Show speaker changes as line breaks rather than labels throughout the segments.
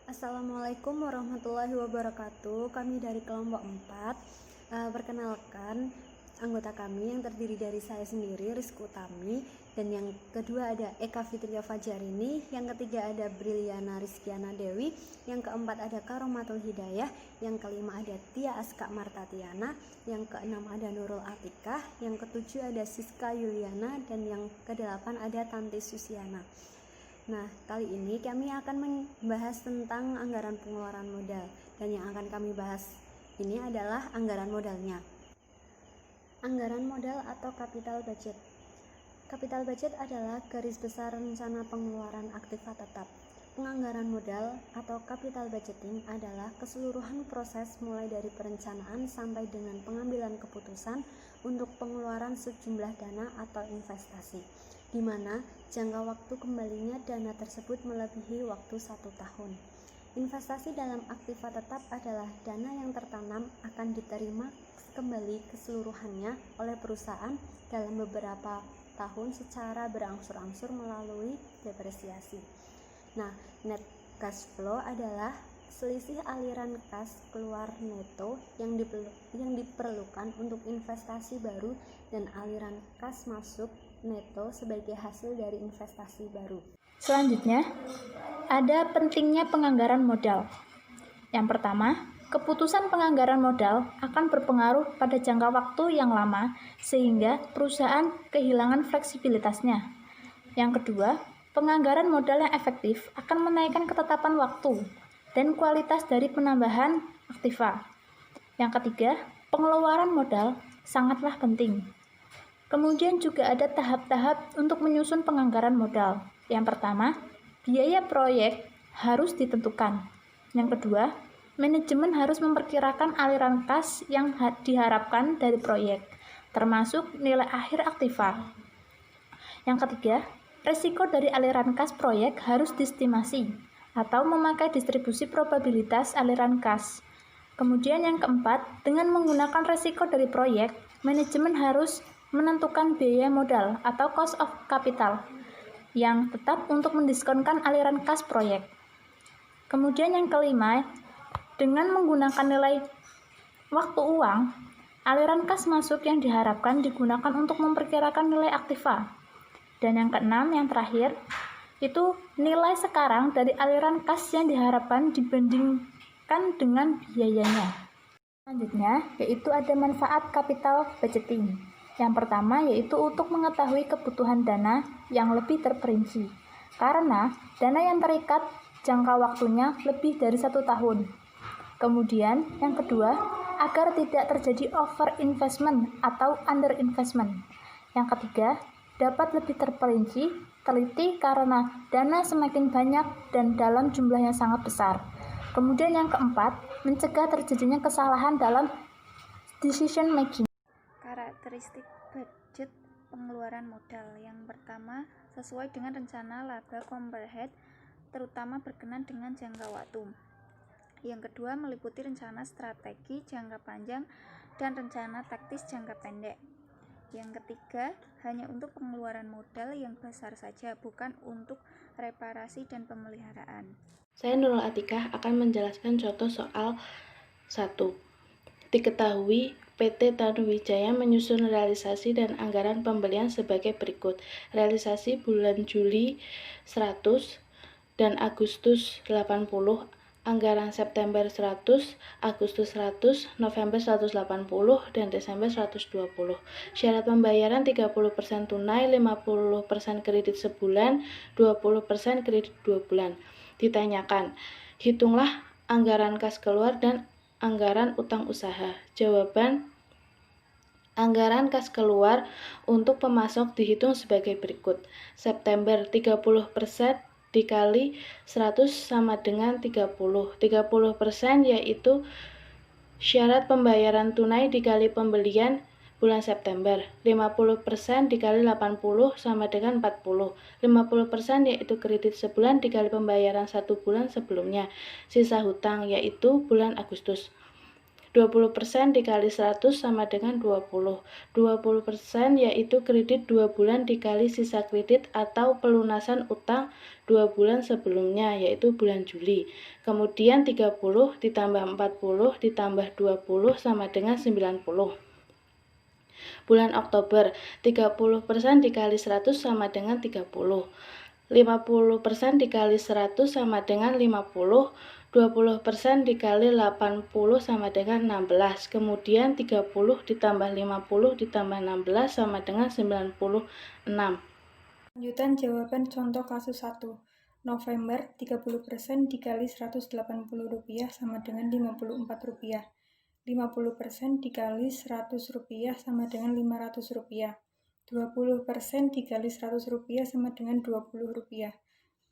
Assalamualaikum warahmatullahi wabarakatuh. Kami dari kelompok 4. Perkenalkan, anggota kami yang terdiri dari saya sendiri, Rizky Utami, dan yang kedua ada Eka Fitria Fajarini, yang ketiga ada Briliana Rizkiana Dewi, yang keempat ada Karomatul Hidayah, yang kelima ada Tia Aska Martatiana, yang keenam ada Nurul Atikah, yang ketujuh ada Siska Yuliana, dan yang kedelapan ada Tanti Susiana. Nah, kali ini kami akan membahas tentang anggaran pengeluaran modal, dan yang akan kami bahas ini adalah anggaran modalnya. Anggaran modal atau capital budget. Capital budget adalah garis besar rencana pengeluaran aktiva tetap. Penganggaran modal atau capital budgeting adalah keseluruhan proses mulai dari perencanaan sampai dengan pengambilan keputusan untuk pengeluaran sejumlah dana atau investasi, di mana jangka waktu kembalinya dana tersebut melebihi waktu 1 tahun. Investasi dalam aktiva tetap adalah dana yang tertanam akan diterima kembali keseluruhannya oleh perusahaan dalam beberapa tahun secara berangsur-angsur melalui depresiasi. Nah, net cash flow adalah selisih aliran kas keluar neto yang diperlukan untuk investasi baru dan aliran kas masuk neto sebagai hasil dari investasi baru.
Selanjutnya, ada pentingnya penganggaran modal. Yang pertama, keputusan penganggaran modal akan berpengaruh pada jangka waktu yang lama sehingga perusahaan kehilangan fleksibilitasnya. Yang kedua, penganggaran modal yang efektif akan menaikkan ketetapan waktu dan kualitas dari penambahan aktiva. Yang ketiga, pengeluaran modal sangatlah penting. Kemudian juga ada tahap-tahap untuk menyusun penganggaran modal. Yang pertama, biaya proyek harus ditentukan. Yang kedua, manajemen harus memperkirakan aliran kas yang diharapkan dari proyek, termasuk nilai akhir aktiva. Yang ketiga, resiko dari aliran kas proyek harus diestimasi atau memakai distribusi probabilitas aliran kas. Kemudian yang keempat, dengan menggunakan resiko dari proyek, manajemen harus menentukan biaya modal atau cost of capital yang tetap untuk mendiskonkan aliran kas proyek. Kemudian yang kelima, dengan menggunakan nilai waktu uang, aliran kas masuk yang diharapkan digunakan untuk memperkirakan nilai aktiva. Dan yang keenam, yang terakhir, itu nilai sekarang dari aliran kas yang diharapkan dibandingkan dengan biayanya. Selanjutnya, yaitu ada manfaat capital budgeting. Yang pertama yaitu untuk mengetahui kebutuhan dana yang lebih terperinci, karena dana yang terikat jangka waktunya lebih dari 1 tahun. Kemudian yang kedua, agar tidak terjadi over investment atau under investment. Yang ketiga, dapat lebih terperinci, teliti karena dana semakin banyak dan dalam jumlah yang sangat besar. Kemudian yang keempat, mencegah terjadinya kesalahan dalam decision making.
Karakteristik budget pengeluaran modal. Yang pertama, sesuai dengan rencana laba overhead, terutama berkenan dengan jangka waktu. Yang kedua, meliputi rencana strategi jangka panjang dan rencana taktis jangka pendek. Yang ketiga, hanya untuk pengeluaran modal yang besar saja, bukan untuk reparasi dan pemeliharaan.
Saya Nurul Atikah akan menjelaskan contoh soal 1. Diketahui PT Tanuwijaya menyusun realisasi dan anggaran pembelian sebagai berikut. Realisasi bulan Juli 100 dan Agustus 80, anggaran September 100, Agustus 100, November 180, dan Desember 120. Syarat pembayaran 30% tunai, 50% kredit sebulan, 20% kredit 2 bulan. Ditanyakan, hitunglah anggaran kas keluar dan anggaran utang usaha. Jawaban, anggaran kas keluar untuk pemasok dihitung sebagai berikut. September 30% dikali 100 sama dengan 30. 30% yaitu syarat pembayaran tunai dikali pembelian bulan September. 50% dikali 80 sama dengan 40. 50% yaitu kredit sebulan dikali pembayaran 1 bulan sebelumnya. Sisa hutang yaitu bulan Agustus. 20% dikali 100 sama dengan 20. 20% yaitu kredit 2 bulan dikali sisa kredit atau pelunasan utang 2 bulan sebelumnya, yaitu bulan Juli. Kemudian 30 ditambah 40 ditambah 20 sama dengan 90. Bulan Oktober, 30% dikali 100 sama dengan 30. 50% dikali 100 sama dengan 50. 20% dikali 80 sama dengan 16. Kemudian 30 ditambah 50 ditambah 16 sama dengan 96.
Lanjutan jawaban contoh kasus 1. November 30% dikali Rp180 sama dengan Rp54. 50% dikali Rp100 sama dengan Rp500. 20% dikali Rp100 sama dengan Rp20.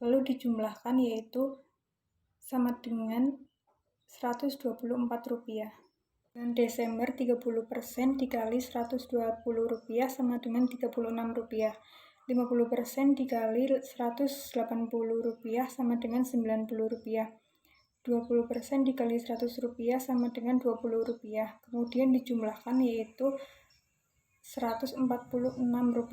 Lalu dijumlahkan yaitu sama dengan Rp124. Bulan Desember 30% dikali Rp120 sama dengan Rp36. 50% dikali Rp180 sama dengan Rp90. 20% dikali Rp100 sama dengan Rp20. Kemudian dijumlahkan yaitu Rp146.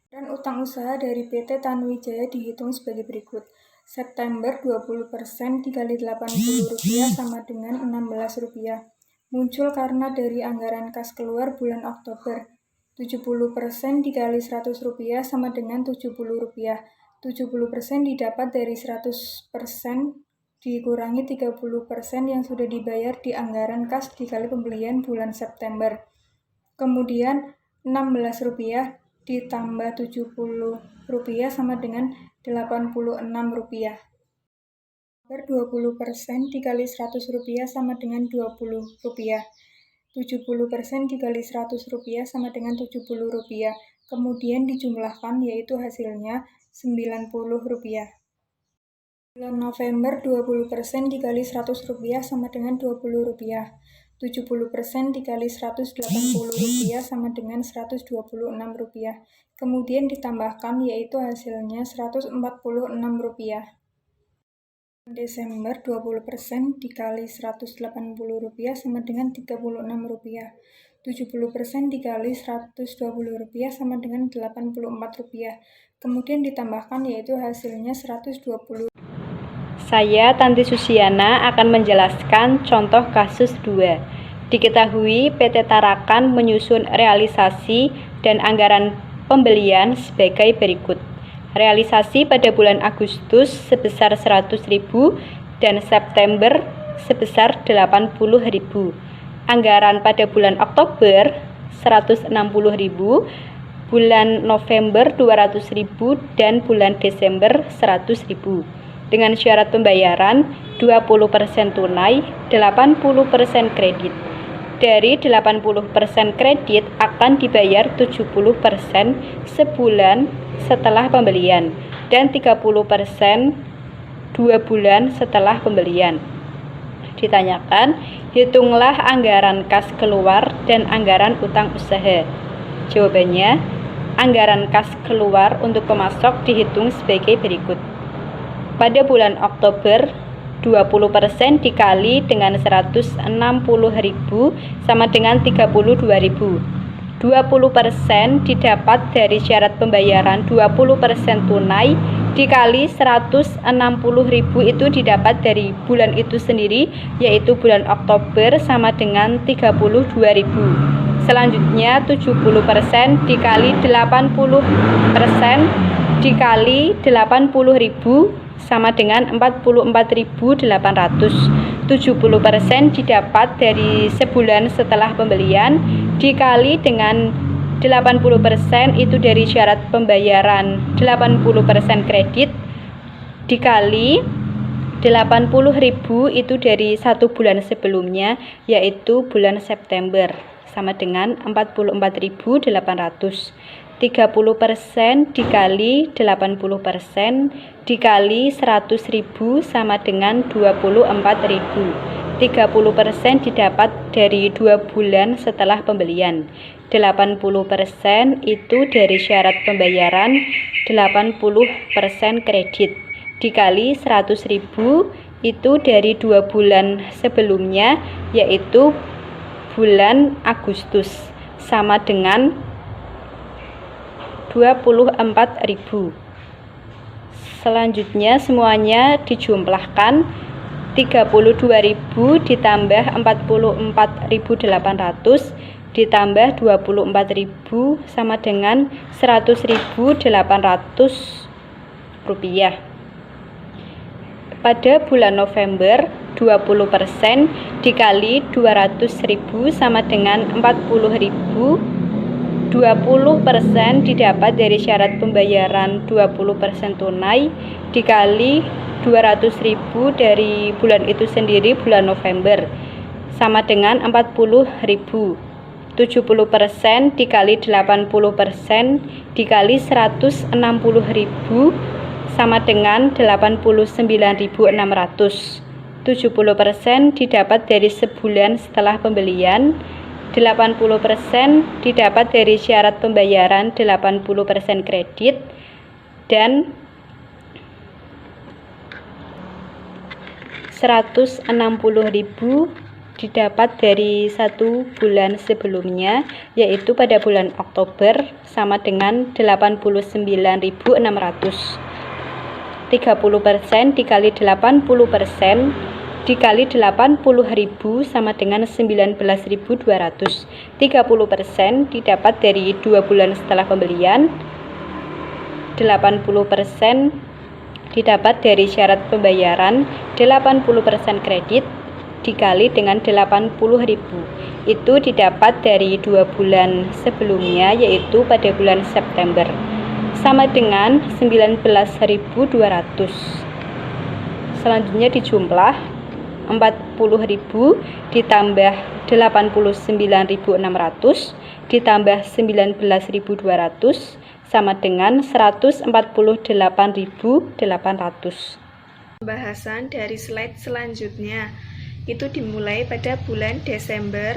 Dan utang usaha dari PT Tanuwijaya dihitung sebagai berikut. September 20% dikali Rp80 sama dengan Rp16. Muncul karena dari anggaran kas keluar bulan Oktober. 70% dikali Rp100 sama dengan Rp70. 70% didapat dari 100% dikurangi 30% yang sudah dibayar di anggaran kas dikali pembelian bulan September. Kemudian Rp16 ditambah Rp70 sama dengan Rp86. 20% dikali Rp100 sama dengan Rp20. 70% dikali Rp100 sama dengan Rp70. Kemudian dijumlahkan yaitu hasilnya Rp90. Bulan November 20% dikali Rp100 sama dengan Rp20. 70% dikali Rp180 sama dengan Rp126. Kemudian ditambahkan yaitu hasilnya Rp146. Desember 20% dikali Rp180 sama dengan Rp36. 70% dikali Rp120 sama dengan Rp84. Kemudian ditambahkan yaitu hasilnya Rp120.
Saya, Tanti Susiana, akan menjelaskan contoh kasus 2. Diketahui PT Tarakan menyusun realisasi dan anggaran pembelian sebagai berikut. Realisasi pada bulan Agustus sebesar 100.000 dan September sebesar 80.000. Anggaran pada bulan Oktober 160.000, bulan November 200.000 dan bulan Desember 100.000. Dengan syarat pembayaran 20% tunai, 80% kredit. Dari 80% kredit akan dibayar 70% sebulan setelah pembelian dan 30% 2 bulan setelah pembelian. Ditanyakan, hitunglah anggaran kas keluar dan anggaran utang usaha. Jawabannya, anggaran kas keluar untuk pemasok dihitung sebagai berikut. Pada bulan Oktober, 20% dikali dengan 160.000 sama dengan 32.000. 20% didapat dari syarat pembayaran 20% tunai dikali 160.000 itu didapat dari bulan itu sendiri, yaitu bulan Oktober sama dengan 32.000. Selanjutnya 70% dikali 80% dikali 80.000 sama dengan 44.800. 70% didapat dari sebulan setelah pembelian dikali dengan 80% itu dari syarat pembayaran 80% kredit dikali 80.000 itu dari 1 bulan sebelumnya, yaitu bulan September, sama dengan 44.800. 30% dikali 80% dikali 100.000 sama dengan 24.000. 30% didapat dari 2 bulan setelah pembelian. 80% itu dari syarat pembayaran 80% kredit dikali 100.000 itu dari 2 bulan sebelumnya, yaitu bulan Agustus, sama dengan 24.000. Selanjutnya semuanya dijumlahkan, 32.000 ditambah 44.800 ditambah 24.000 sama dengan 100.800 rupiah. Pada bulan November, 20% dikali 200.000 sama dengan 40.000. 20% didapat dari syarat pembayaran 20% tunai dikali 200.000 dari bulan itu sendiri, bulan November, sama dengan 40.000. 70% dikali 80% dikali 160.000 sama dengan 89.600. 70% didapat dari sebulan setelah pembelian, 80% didapat dari syarat pembayaran 80% kredit, dan 160.000 didapat dari 1 bulan sebelumnya, yaitu pada bulan Oktober, sama dengan 89.600. 30% dikali 80% dikali 80.000 sama dengan 19.200. 30% didapat dari 2 bulan setelah pembelian, 80% didapat dari syarat pembayaran 80% kredit dikali dengan 80.000. Itu didapat dari 2 bulan sebelumnya, yaitu pada bulan September, sama dengan 19.200. Selanjutnya dijumlah, 40.000 ditambah 89.600 ditambah 19.200 sama dengan 148.800.
Pembahasan dari slide selanjutnya itu dimulai pada bulan Desember.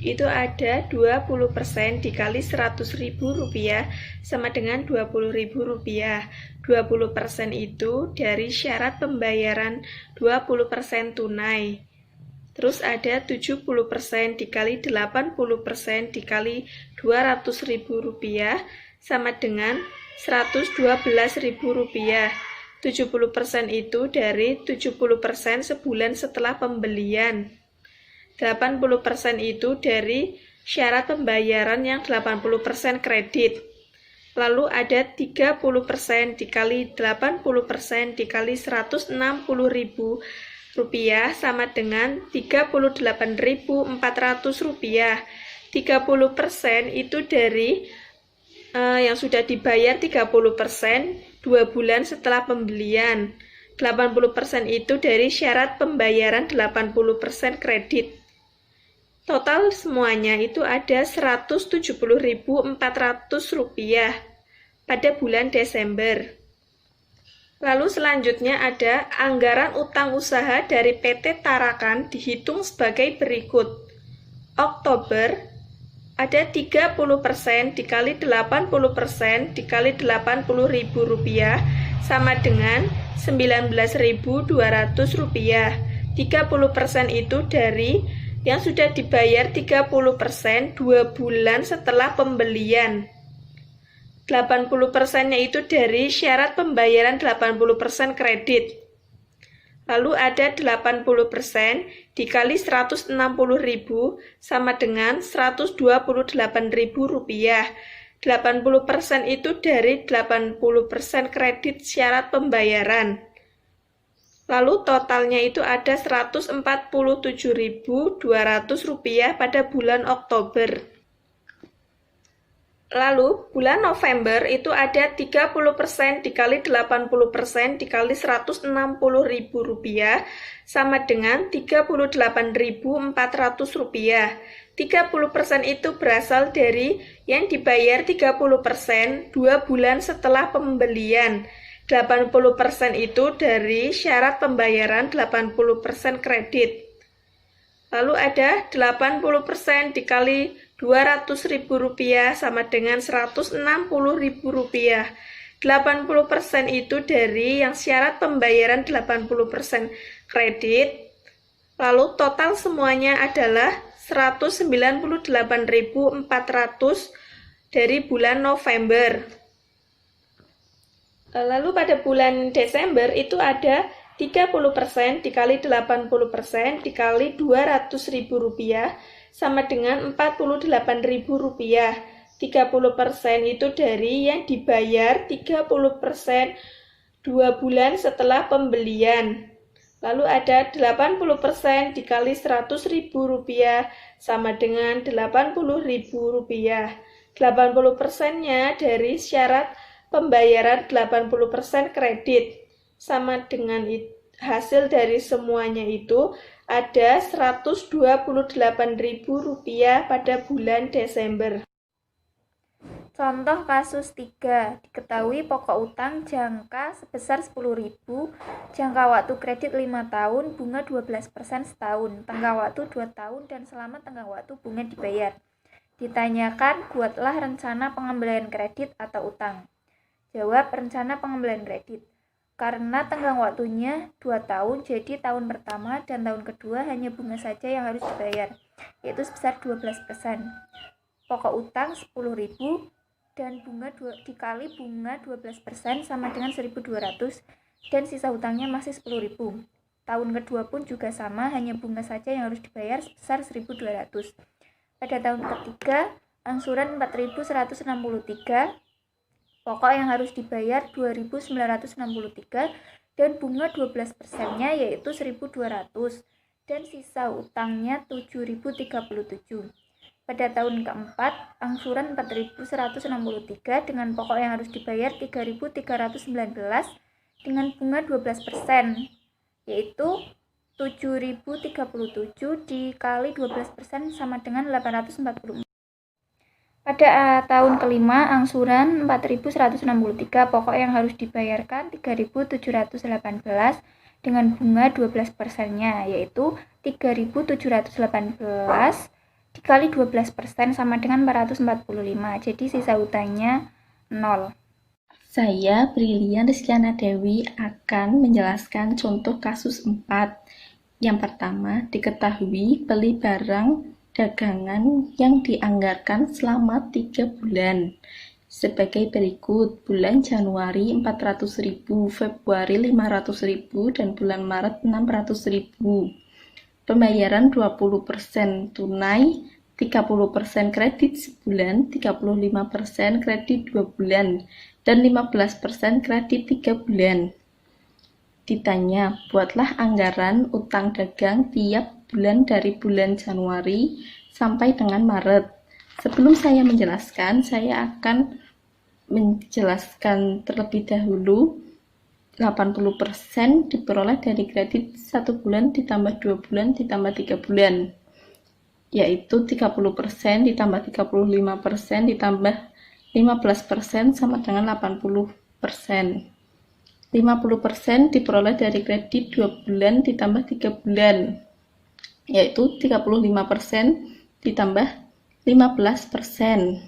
Itu ada 20% dikali 100.000 rupiah sama dengan 20.000 rupiah. 20% itu dari syarat pembayaran 20% tunai. Terus ada 70% dikali 80% dikali 200.000 rupiah sama dengan 112.000 rupiah. 70% itu dari 70% sebulan setelah pembelian. 80% itu dari syarat pembayaran yang 80% kredit. Lalu ada 30% dikali 80% dikali 160.000 rupiah sama dengan 38.400 rupiah. 30% itu dari yang sudah dibayar 30% 2 bulan setelah pembelian. 80% itu dari syarat pembayaran 80% kredit. Total semuanya itu ada 170.400 rupiah pada bulan Desember. Lalu selanjutnya ada anggaran utang usaha dari PT Tarakan dihitung sebagai berikut. Oktober ada 30% dikali 80% dikali 80.000 rupiah sama dengan 19.200 rupiah. 30% itu dari yang sudah dibayar 30% 2 bulan setelah pembelian. 80%-nya itu dari syarat pembayaran 80% kredit. Lalu ada 80% dikali 160.000 sama dengan 128.000 rupiah. 80% itu dari 80% kredit syarat pembayaran. Lalu totalnya itu ada 147.200 rupiah pada bulan Oktober. Lalu bulan November itu ada 30% dikali 80% dikali 160.000 rupiah sama dengan 38.400 rupiah. 30% itu berasal dari yang dibayar 30% 2 bulan setelah pembelian. 80% itu dari syarat pembayaran 80% kredit. Lalu ada 80% dikali 200.000 rupiah sama dengan 160.000 rupiah. 80% itu dari yang syarat pembayaran 80% kredit. Lalu total semuanya adalah 198.400 dari bulan November. Lalu pada bulan Desember itu ada 30% dikali 80% dikali Rp200.000 sama dengan Rp48.000. 30% itu dari yang dibayar 30% 2 bulan setelah pembelian. Lalu ada 80% dikali Rp100.000 sama dengan Rp80.000. 80%-nya dari syarat pembayaran 80% kredit. Sama dengan hasil dari semuanya itu ada Rp128.000 pada bulan Desember.
Contoh kasus 3, diketahui pokok utang jangka sebesar Rp10.000, jangka waktu kredit 5 tahun, bunga 12% setahun, tenggang waktu 2 tahun, dan selama tenggang waktu bunga dibayar. Ditanyakan, buatlah rencana pengembalian kredit atau utang. Jawab, rencana pengembalian kredit. Karena tenggang waktunya 2 tahun, jadi tahun pertama dan tahun kedua hanya bunga saja yang harus dibayar, yaitu sebesar 12%. Pokok utang Rp10.000 dan bunga dikali bunga 12% sama dengan 1.200 dan sisa utangnya masih Rp10.000. Tahun kedua pun juga sama, hanya bunga saja yang harus dibayar sebesar 1.200. Pada tahun ketiga, angsuran 4.163, pokok yang harus dibayar 2.963 dan bunga 12%-nya yaitu 1.200 dan sisa utangnya 7.037. Pada tahun keempat, angsuran 4.163 dengan pokok yang harus dibayar 3.319 dengan bunga 12%, yaitu 7.037 dikali 12% sama dengan 844. Pada tahun kelima, angsuran 4.163, pokok yang harus dibayarkan 3.718 dengan bunga 12%-nya, yaitu 3.718 dikali 12% sama dengan 445, jadi sisa utangnya 0.
Saya, Brilian Rizkyana Dewi, akan menjelaskan contoh kasus 4. Yang pertama, diketahui beli barang dagangan yang dianggarkan selama 3 bulan. Sebagai berikut, bulan Januari 400.000, Februari 500.000, dan bulan Maret 600.000. Pembayaran 20% tunai, 30% kredit sebulan, 35% kredit 2 bulan, dan 15% kredit 3 bulan. Ditanya, buatlah anggaran utang dagang tiap bulan dari bulan Januari sampai dengan Maret. Sebelum saya menjelaskan, saya akan menjelaskan terlebih dahulu 80% diperoleh dari kredit 1 bulan ditambah 2 bulan ditambah 3 bulan, yaitu 30% ditambah 35% ditambah 15% sama dengan 80%. 50% diperoleh dari kredit 2 bulan ditambah 3 bulan, yaitu 35% ditambah 15%.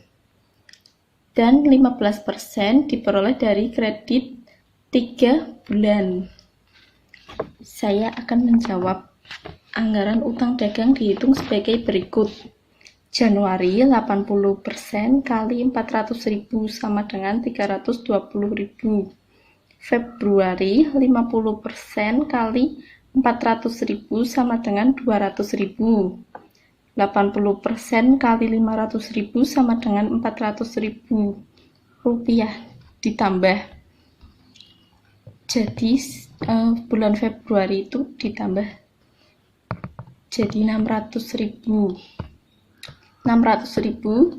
Dan 15% diperoleh dari kredit 3 bulan. Saya akan menjawab. Anggaran utang dagang dihitung sebagai berikut. Januari 80% kali 400.000 sama dengan 320.000. Februari 50% kali 400.000 sama dengan 200.000. 80% kali 500.000 sama dengan 400.000 rupiah ditambah. Jadi bulan Februari itu ditambah jadi 600.000. 600.000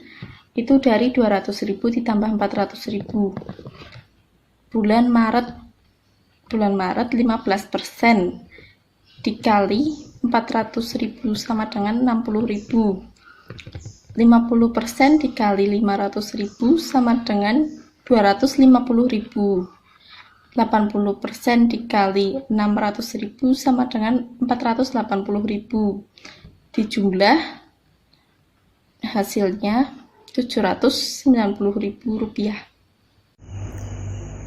itu dari 200.000 ditambah 400.000. Bulan Maret 15% dikali 400.000 sama dengan 60.000. 50% dikali 500.000 sama dengan 250.000. 80% dikali 600.000 sama dengan 480.000. Dijumlah hasilnya 790.000 rupiah.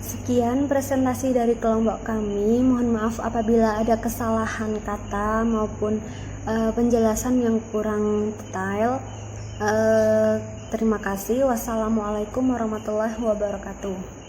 Sekian presentasi dari kelompok kami. Mohon maaf apabila ada kesalahan kata maupun penjelasan yang kurang detail. Terima kasih. Wassalamualaikum warahmatullahi wabarakatuh.